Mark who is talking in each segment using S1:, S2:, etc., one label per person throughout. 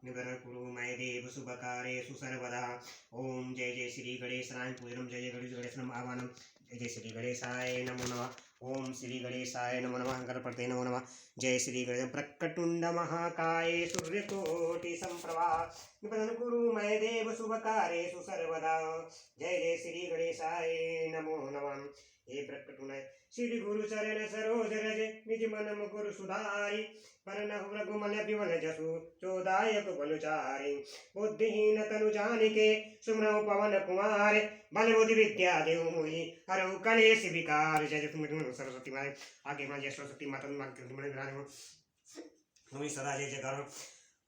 S1: निवरण कुरु मय देव शुभकार्येषु सर्वदा। ओम जय जय श्री गणेशाय पूजनम, जय जय गणेशनम आह्वानम, जय जय श्री गणेशाय नमो नमः। ओम श्री गणेशाय नमो नमः, गणपते नमो नमः। जय श्री गणेश प्रकटुंड महाकाय सूर्यकोटि संप्रभा, निवरण कुरु मय देव शुभकार्येषु सर्वदा। जय जय श्री गणेशाय नमो नमः। हे प्रकटुंड श्री गुरु चरण सरोज रज, निज मन मुकुर सुधारी, वरनहु रघुमल विमल जसु, चोदायक बलुचारी। बुद्धिहीन तनु जानिके, सुमरहु पवन कुमार, बल बुद्धि विद्या देहु मोहि, हरहु कलेश विकार। जय जय सरस्वती माता, आगे मां जय सरस्वती माता तुम्हें सदा जय जयकार।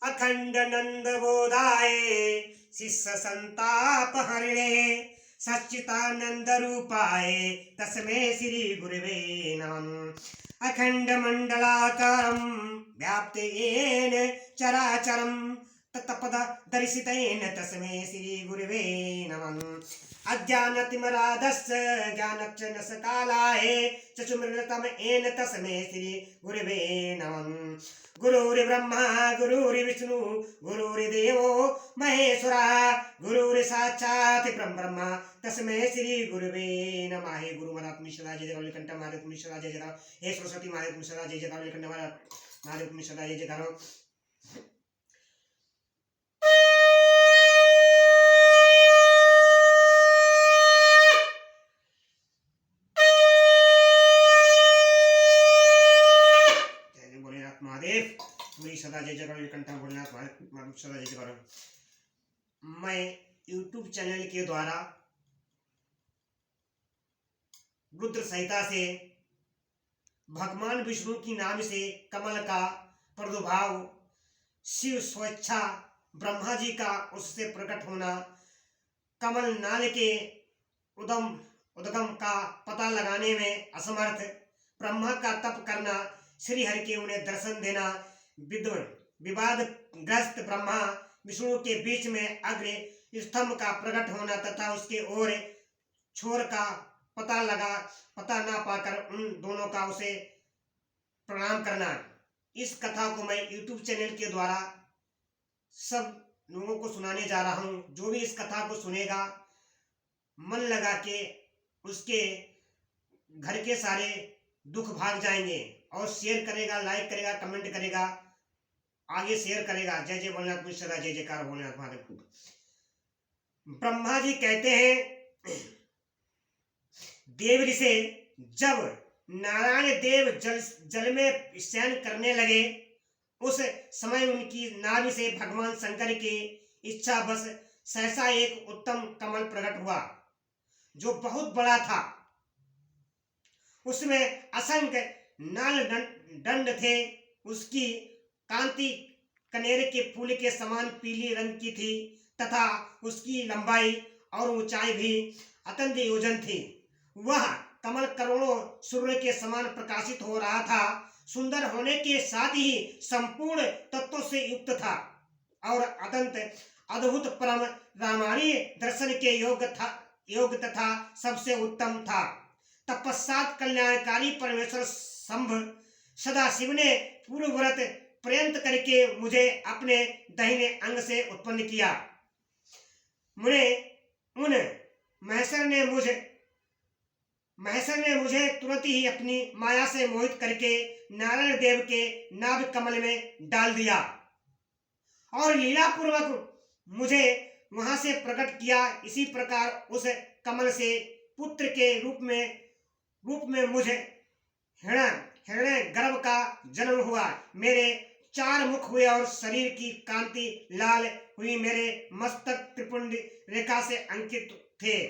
S1: अखंड नंद बोधाय, शिष्य संताप हरिणे, सच्चिदानंद रूपाय, तस्मै श्री गुरुवे नमः। अखंड मंडलाकारं व्याप्त येन चराचरं, तत्पद दर्शितेन तस्मै श्री गुरुवे नमः। अज्ञानतिमिरान्धस्य ज्ञानाञ्जनशलाकया चक्षुरुन्मीलितं येन तस्मै श्री गुरुवे नमः। गुरुर्ब्रह्मा गुरुर्विष्णु गुरुर्देवो महेश्वरः, गुरुर्साक्षात् परब्रह्म तस्मै श्री गुरुवे नमः। हे गुरु महाराज तुम्हें सदा जय जयकार, नीलकंठ महादेव तुम्हें सदा जय जयकार। हे सरस्वती महादेव तुम्हें सदा जय जयकार, नीलकंठ महादेव तुम्हें सदा जय जयकार। महादेव तुम्हें सदा जय जयकार, नीलकंठ भोलेनाथ महादेव सदा जय जयकार। मैं YouTube चैनल के द्वारा रुद्र संहिता से भगवान विष्णु की नाम से कमल का प्रादुर्भाव, शिव स्वेच्छा, ब्रह्मा जी का उससे प्रकट होना, कमल नाल के उद्गम का पता लगाने में असमर्थ, ब्रह्मा का तप करना, श्री हरि के उन्हें दर्शन देना, विवादग्रस्त ब्रह्मा विष्णु के बीच में अग्र स्तंभ का प्रकट होना तथा उसके ओर छोर का पता ना पाकर उन दोनों का उसे प्रणाम करना। इस कथा को मैं YouTube चैनल के द्वारा सब लोगों को सुनाने जा रहा हूँ। जो भी इस कथा को सुनेगा, मन लगा के उसके घर के सारे दुख भाग जाएंगे, और शेयर करेगा, लाइक करेगा, कमेंट करेगा, आगे शेयर करेगा। जय जय भोलेनाथ तुम्हें सदा जय जयकार भोलेनाथ महादेव। ब्रह्मा जी कहते हैं, देव ऋषि जब नारायण देव जल में शयन करने लगे, उस समय उनकी नाभि से भगवान शंकर की इच्छा बस सहसा एक उत्तम कमल प्रकट हुआ, जो बहुत बड़ा था। उसमें असंख्य नाल दंड थे। उसकी कांति कनेर के फूल के समान पीली रंग की थी तथा उसकी लंबाई और ऊंचाई भी अत्यंत योजन थी। वह कमल करोड़ों सूर्य के समान प्रकाशित हो रहा था। सुंदर होने के साथ ही संपूर्ण तत्वों से युक्त था और अत्यंत अद्भुत परम रामायणीय दर्शन के योग तथा सबसे उत्तम था। तत्पश्चात कल्याणकारी परमेश्वर शंभ सदा शिव ने पूर्व व्रत पर्यंत करके मुझे अपने दाहिने अंग से उत्पन्न किया। महेश्वर ने मुझे तुरंत ही अपनी माया से मोहित करके नारायण देव के नाभ कमल में डाल दिया और लीला पूर्वक मुझे वहां से प्रकट किया। इसी प्रकार उस कमल से पुत्र के रूप में मुझे हिरण्य गर्भ का जन्म हुआ। मेरे 4 मुख हुए और शरीर की कांति लाल हुई। मेरे मस्तक त्रिपुंड रेखा से अंकित थे।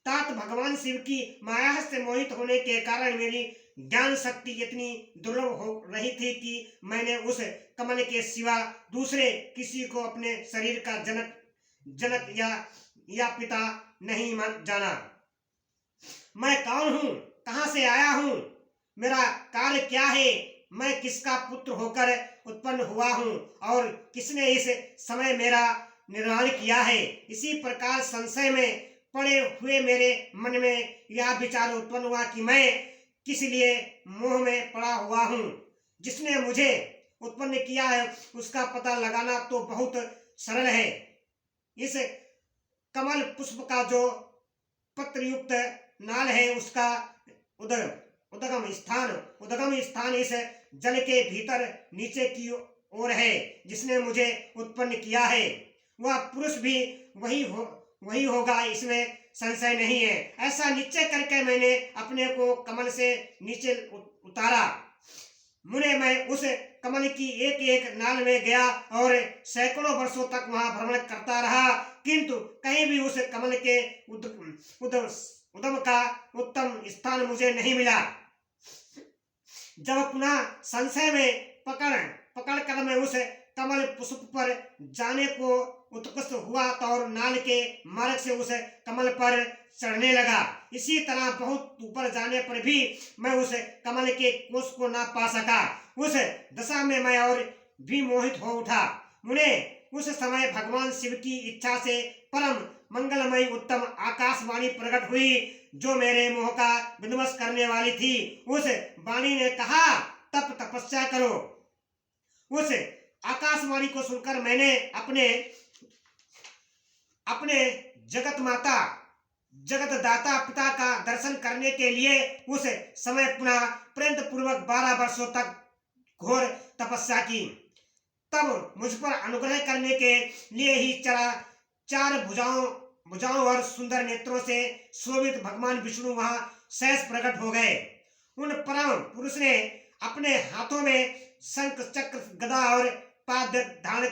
S1: तात भगवान शिव की माया से मोहित होने के कारण मेरी ज्ञान शक्ति इतनी दुर्लभ हो रही थी कि मैंने उस कमल के सिवा दूसरे किसी को अपने शरीर का जनक या पिता नहीं जाना। मैं कौन हूँ, कहाँ से आया हूँ, मेरा कार्य क्या है, मैं किसका पुत्र होकर उत्पन्न हुआ हूँ और किसने इस समय मेरा निर्माण किया है। इसी प्रकार संशय में पड़े हुए मेरे मन में यह विचार उत्पन्न हुआ कि मैं किस लिए मोह में पड़ा हुआ हूँ, जिसने मुझे उत्पन्न किया है उसका पता लगाना तो बहुत सरल है। इस कमल पुष्प का जो पत्रयुक्त नाल है उसका उद्गम स्थान इस जल के भीतर नीचे की ओर है जिसने मुझे उत्पन्न किया है। वह पुरुष भी वही होगा, इसमें संशय नहीं है। ऐसा निश्चय करके मैंने अपने को कमल से नीचे उतारा। मुने मैं उस कमल की एक एक नाल में गया और सैकड़ों वर्षों तक वहां भ्रमण करता रहा, किंतु कहीं भी उस कमल के उद्गम का उत्तम स्थान मुझे नहीं मिला। जब पुनः संशय में पकड़ कर मैं उस कमल पुष्प पर जाने को उत्कर्ष हुआ और नाल के मार्ग से उस कमल पर चढ़ने लगा। इसी तरह बहुत ऊपर जाने पर भी मैं उस कमल के कोष को ना पा सका। उस दशा में मैं और भी मोहित हो उठा। मुने उस समय भगवान शिव की इच्छा से परम मंगलमयी उत्तम आकाशवाणी प्रकट हुई जो मेरे मोह का विध्वंस करने वाली थी। उस वाणी ने कहा, तप तपस्या करो। उस आकाशवाणी को सुनकर मैंने अपने जगत माता जगत दाता पिता का दर्शन करने के लिए उस समय पुनः प्रयत्न पूर्वक 12 वर्षों तक घोर तपस्या की। तब मुझ पर अनुग्रह करने के लिए ही चार भुजाओं और सुंदर नेत्रों से शोभित भगवान विष्णु वहां सहज प्रकट हो गए। उन परम पुरुष ने अपने हाथों में शंख चक्र गदा और पाद धारण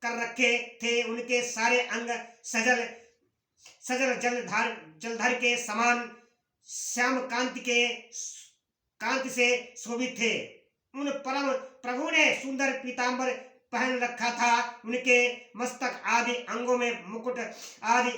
S1: कर रखे थे। उनके सारे अंग सजल जलधर के समान श्याम कांति से शोभित थे। उन परम प्रभु ने सुंदर पीतांबर पहन रखा था। उनके मस्तक आदि अंगों में मुकुट आदि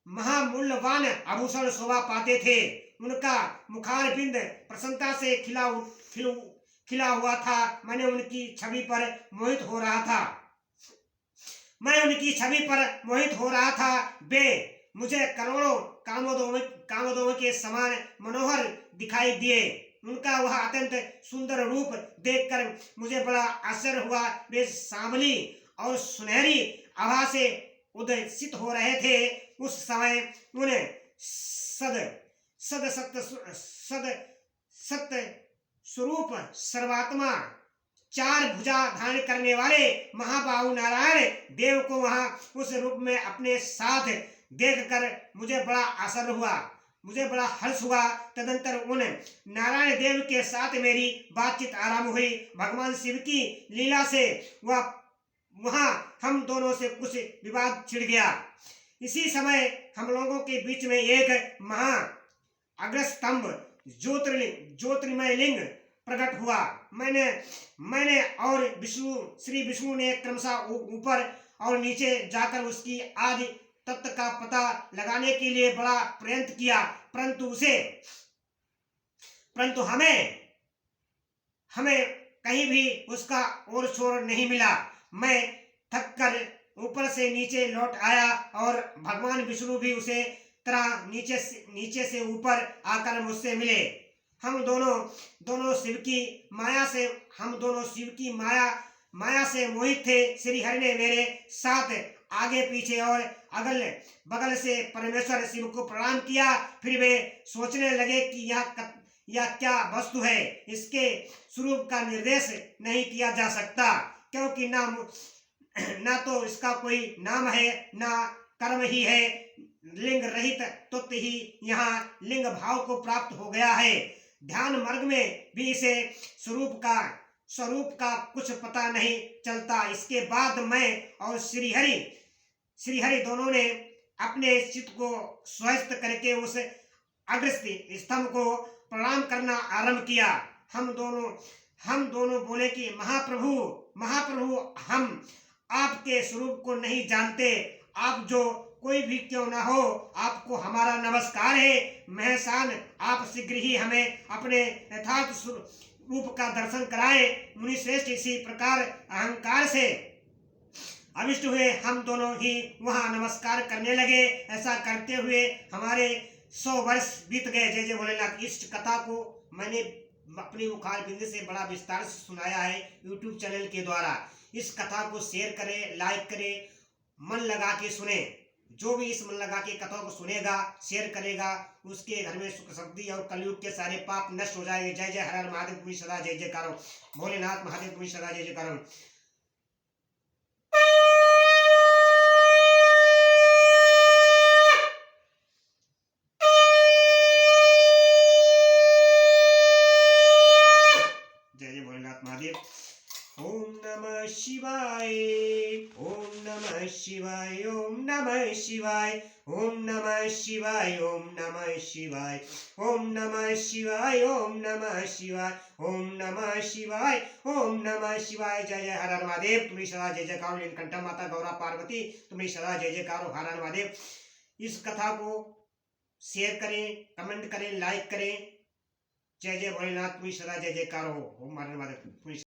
S1: महामूल्यवान आभूषण शोभा पाते थे। उनका मुखारबिंद प्रसन्नता से खिला हुआ था। मैं उनकी छवि पर मोहित हो रहा था। वे मुझे करोड़ों कामोदों के समान मनोहर दिखाई दिए। उनका वह अत्यंत सुंदर रूप देखकर मुझे बड़ा आश्चर्य हुआ। वे सांवली और सुनहरी आभा से उद्दीसित हो रहे थे। उस समय उन्हें सत्य स्वरूप सर्वात्मा चार भुजा धारण करने वाले महाबाहु नारायण देव को वहां उस रूप में अपने साथ देखकर मुझे बड़ा आश्चर्य हुआ, मुझे बड़ा हर्ष हुआ। तदंतर उन नारायण देव के साथ मेरी बातचीत आरंभ हुई। भगवान शिव की लीला से वहां हम दोनों से कुछ विवाद छिड़ गया। इसी समय हम लोगों के बीच में एक महा अग्रस्तंभ ज्योतिर्मय लिंग प्रकट हुआ। मैंने और श्री विष्णु ने क्रमशः ऊपर और नीचे जाकर उसकी आदि तत्व का पता लगाने के लिए बड़ा प्रयत्न किया, परंतु हमें कहीं भी उसका ओर छोर नहीं मिला। मैं थक कर ऊपर से नीचे लौट आया और भगवान विष्णु भी उसे तरह नीचे से ऊपर आकर मुझसे मिले। हम दोनों शिव की माया से मोहित थे। श्री हरि ने मेरे साथ आगे पीछे और अगल बगल से परमेश्वर शिव को प्रणाम किया। फिर वे सोचने लगे कि यह क्या वस्तु है। इसके स्वरूप का निर्देश नहीं किया जा सकता, क्योंकि ना तो इसका कोई नाम है, ना कर्म ही है। लिंग रहित तत्व ही यहाँ लिंग भाव को प्राप्त हो गया है। ध्यान मार्ग में भी इसे स्वरूप का कुछ पता नहीं चलता। इसके बाद मैं और श्री हरि दोनों ने अपने चित्त को स्वस्थ करके उस अग्रस्थि स्तंभ को प्रणाम करना आरंभ किया। हम दोनों बोले कि महाप्रभु, हम आपके स्वरूप को नहीं जानते। आप जो कोई भी क्यों ना हो, आपको हमारा नमस्कार है। महसान, आप शीघ्र ही हमें अपने यथार्थ रूप का दर्शन कराए। मुनि श्रेष्ठ इसी प्रकार अहंकार से अविष्ट हुए। हम दोनों ही वहां नमस्कार करने लगे। ऐसा करते हुए हमारे 100 वर्ष बीत गए। जय जय भोलेनाथ। इस कथा को मैंने अपनी मुखार बिंदी से बड़ा विस्तार से सुनाया है यूट्यूब चैनल के द्वारा। इस कथा को शेयर करें, लाइक करें, मन लगा के सुने। जो भी इस मन लगा के कथा को सुनेगा, शेयर करेगा, उसके घर में सुख समृद्धि और कलयुग के सारे पाप नष्ट हो जाएंगे। जय जय हर हर महादेव, तुम्हें सदा जय जयकार हो। भोलेनाथ महादेव तुम्हें सदा जय जयकार हो। जय जय भोलेनाथ महादेव। ओम नमः शिवाय, ओम नमः शिवाय, ओम नमः शिवाय, ओम नमः शिवाय, ओम नमः शिवाय, ओम नमः शिवाय, ओम नमः शिवाय, ओम नमः शिवाय, ओम नमः शिवाय। जय जय हर हर महादेव, तुम्हें सदा जय जयकार। नीलकंठा माता गौरा पार्वती तुम्हें सदा जय जयकार। हर हर महादेव। इस कथा को शेयर करें, कमेंट करें, लाइक करें। जय जय भोलेनाथ, तुम्हें सदा जय जयकार हो। ओम हर हर महादेव।